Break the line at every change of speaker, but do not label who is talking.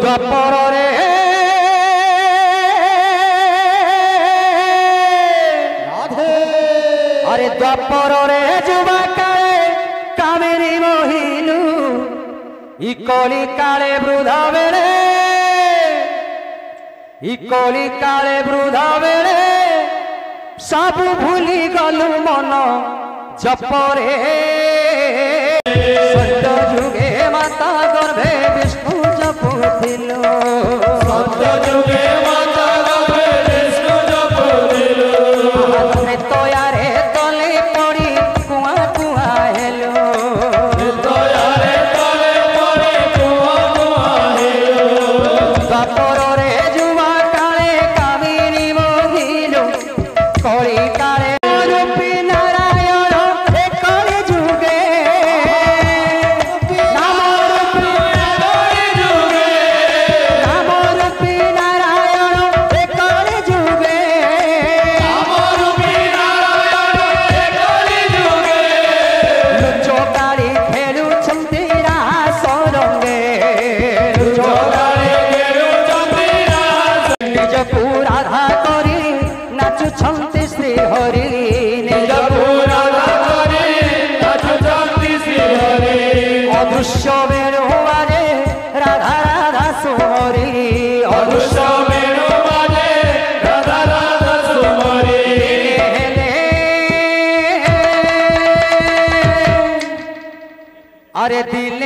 দ্বাপরে
রাধে
আরে দ্বাপরে যুবাকালে কামেরি মহিলু ই কলি কালে বৃদ্ধা বেড়ে ই কলি কালে বৃদ্ধা বেড়ে সবু ভুলি গলু মন জপরে সত্য যুগে মাতা গর্ভে বিষ্ণু জপুছিল
সত্য যুগে মাতা গর্ভে বিষ্ণু জপুছিল
তয়ারে তলে পড়ি কুয়া কুয়া হেলো
দয়ারে তলে পড়ে কুয়া কুয়া হেলো
দ্বাপরে যুবা কালে কামিনী মহিলু কলি কালে রূপী নারায়ণ এ কলি যুগে নাম রূপী নারায়ণ এ কলি যুগে লুচকারি খেলুଛନ୍ତି রাস রଙ୍ଗେ ନିଜକୁ ରାଧା କରି ନାଚୁଛନ୍ତି ଶ୍ରୀ ହରି ନିଜକୁ ଅଦୃଶ୍ୟ ବେଣୁଆରେ ରାଧା ରାଧା ସୁମରି ଅଦୃଶ୍ୟ अरे दिल